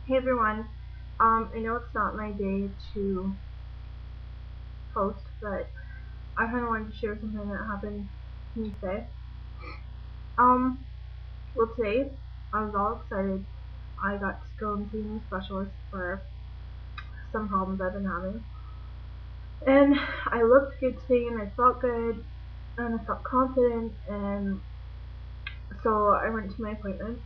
Hey everyone, I know it's not my day to post, but I kind of wanted to share something that happened to me today. Um, today I was all excited. I got to go and see a new specialist for some problems I've been having. And I looked good today and I felt good and I felt confident, and so I went to my appointment.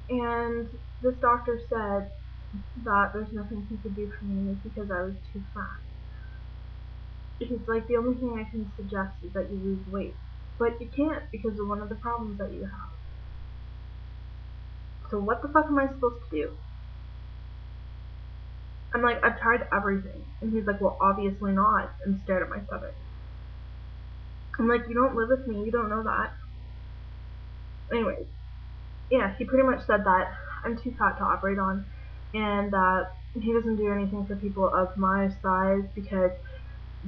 And this doctor said that there's nothing he could do for me because I was too fat. He's like, the only thing I can suggest is that you lose weight. But you can't because of one of the problems that you have. So what the fuck am I supposed to do? I'm like, I've tried everything. And he's like, well, obviously not. And stared at my stomach. I'm like, you don't live with me. You don't know that. Anyways, yeah, he pretty much said that I'm too fat to operate on. And that he doesn't do anything for people of my size because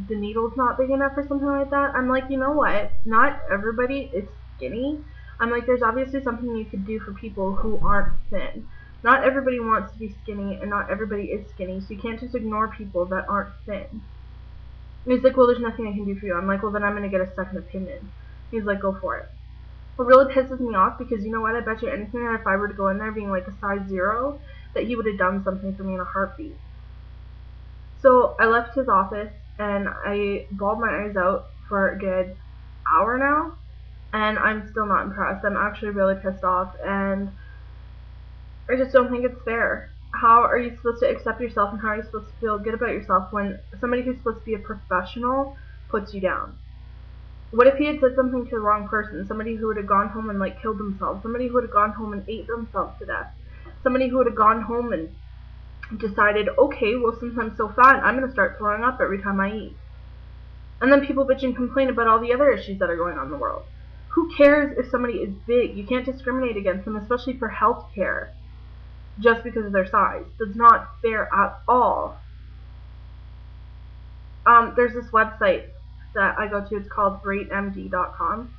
the needle's not big enough or something like that. I'm like, you know what? Not everybody is skinny. I'm like, there's obviously something you could do for people who aren't thin. Not everybody wants to be skinny, and not everybody is skinny, so you can't just ignore people that aren't thin. And he's like, well, there's nothing I can do for you. I'm like, well, then I'm going to get a second opinion. He's like, go for it. What really pisses me off, because you know what? I bet you anything that if I were to go in there being like a size 0, that he would have done something for me in a heartbeat. So I left his office and I bawled my eyes out for a good hour now, and I'm still not impressed. I'm actually really pissed off, and I just don't think it's fair. How are you supposed to accept yourself, and how are you supposed to feel good about yourself when somebody who's supposed to be a professional puts you down? What if he had said something to the wrong person? Somebody who would have gone home and like killed themselves, somebody who would have gone home and ate themselves to death, somebody who would have gone home and decided, okay, well, since I'm so fat, I'm going to start throwing up every time I eat. And then people bitch and complain about all the other issues that are going on in the world. Who cares if somebody is big? You can't discriminate against them, especially for health care, just because of their size. That's not fair at all. There's this website that I go to. It's called ratemd.com.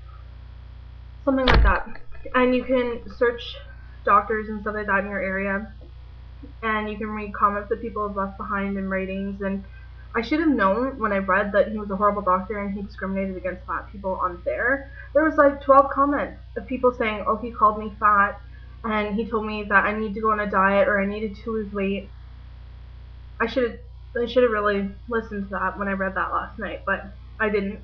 Something like that. And you can search doctors and stuff like that in your area, and you can read comments that people have left behind and ratings. And I should have known when I read that he was a horrible doctor and he discriminated against fat people on there. There was like 12 comments of people saying, oh, he called me fat and he told me that I need to go on a diet or I needed to lose weight. I should have really listened to that when I read that last night, but I didn't.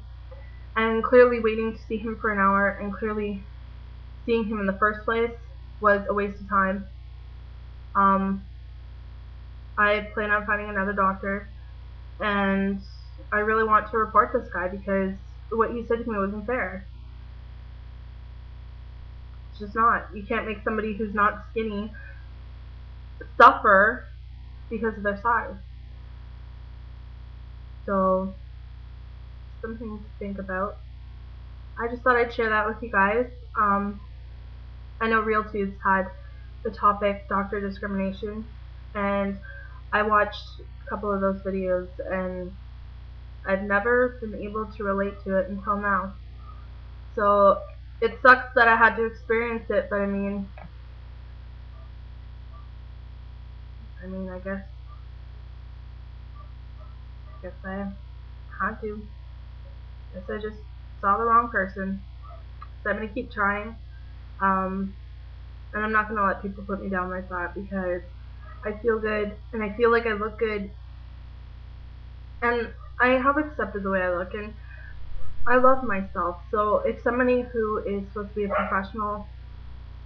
And clearly waiting to see him for an hour and clearly seeing him in the first place was a waste of time. I plan on finding another doctor, and I really want to report this guy because what he said to me wasn't fair. It's just not. You can't make somebody who's not skinny suffer because of their size. So, something to think about. I just thought I'd share that with you guys. I know RealTube's had the topic doctor discrimination, and I watched a couple of those videos, and I've never been able to relate to it until now. So it sucks that I had to experience it, but I mean, I guess I had to. I guess I just saw the wrong person. So I'm gonna keep trying. And I'm not gonna let people put me down like that because I feel good and I feel like I look good, and I have accepted the way I look, and I love myself. So if somebody who is supposed to be a professional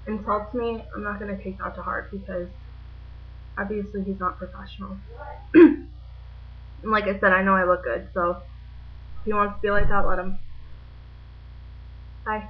insults me, I'm not gonna take that to heart because obviously he's not professional. And like I said, I know I look good, so if he wants to be like that, let him. Bye.